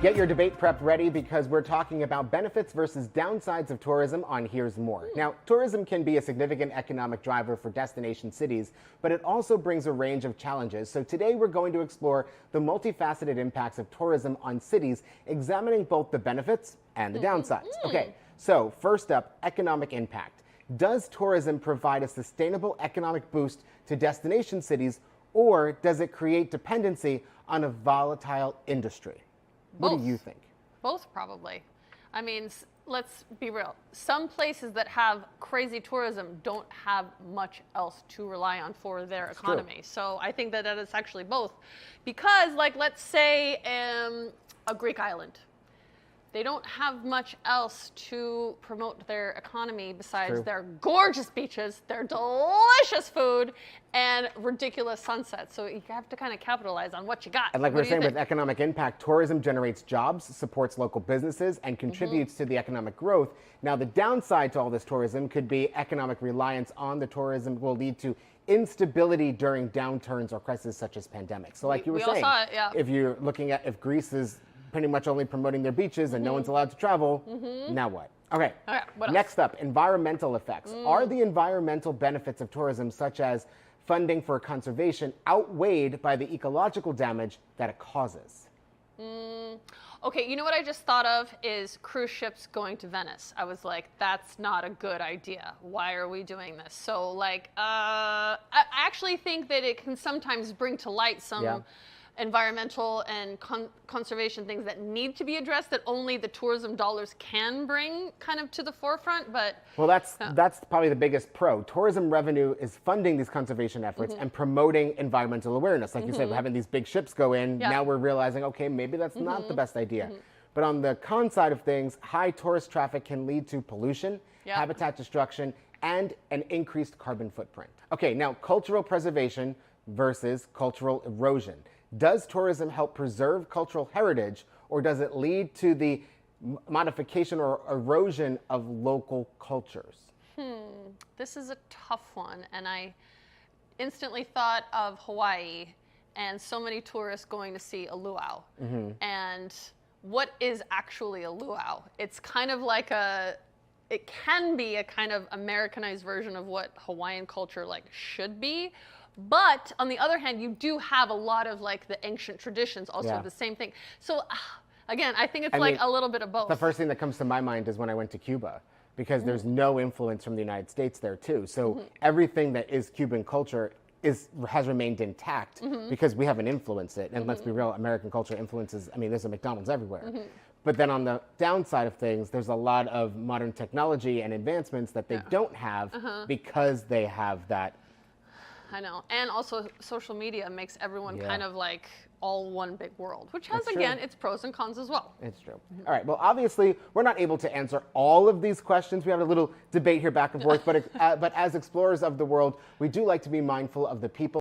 Get your debate prep ready because we're talking about benefits versus downsides of tourism on Here's More. Now, tourism can be a significant economic driver for destination cities, but it also brings a range of challenges. So today we're going to explore the multifaceted impacts of tourism on cities, examining both the benefits and the downsides. Okay, so first up, economic impact. Does tourism provide a sustainable economic boost to destination cities, or does it create dependency on a volatile industry? What do you think? Both, probably. I mean, let's be real. Some places that have crazy tourism don't have much else to rely on for their economy. So I think that it's actually both. Because, like, let's say a Greek island. They don't have much else to promote their economy besides their gorgeous beaches, their delicious food, and ridiculous sunsets. So you have to kind of capitalize on what you got. And like we were saying with economic impact, tourism generates jobs, supports local businesses, and contributes to the economic growth. Now, the downside to all this tourism could be economic reliance on the tourism will lead to instability during downturns or crises such as pandemics. So like you were saying, if you're looking at if Greece is pretty much only promoting their beaches and no one's allowed to travel, now what? Okay, what next up, environmental effects. Are the environmental benefits of tourism, such as funding for conservation, outweighed by the ecological damage that it causes? Okay, you know what I just thought of is cruise ships going to Venice. I was like, that's not a good idea. Why are we doing this? So like, I actually think that it can sometimes bring to light some environmental and conservation things that need to be addressed that only the tourism dollars can bring kind of to the forefront. But well, that's probably the biggest pro. Tourism revenue is funding these conservation efforts and promoting environmental awareness. Like you said, we're having these big ships go in. Now we're realizing, okay, maybe that's not the best idea. But on the con side of things, high tourist traffic can lead to pollution, habitat destruction, and an increased carbon footprint. Okay, now cultural preservation versus cultural erosion. Does tourism help preserve cultural heritage, or does it lead to the modification or erosion of local cultures? This is a tough one, and I instantly thought of Hawaii and so many tourists going to see a luau. And what is actually a luau? It's kind of like it can be a kind of Americanized version of what Hawaiian culture like should be. But on the other hand, you do have a lot of like the ancient traditions, also the same thing. So again, I think it's like a little bit of both. The first thing that comes to my mind is when I went to Cuba, because there's no influence from the United States there too. So everything that is Cuban culture has remained intact because we haven't influenced it. And let's be real, American culture influences, I mean, there's a McDonald's everywhere. But then on the downside of things, there's a lot of modern technology and advancements that they don't have because they have that. I know. And also social media makes everyone kind of like all one big world, which has, again, its pros and cons as well. It's true. All right. Well, obviously, we're not able to answer all of these questions. We have a little debate here back and forth. But as explorers of the world, we do like to be mindful of the people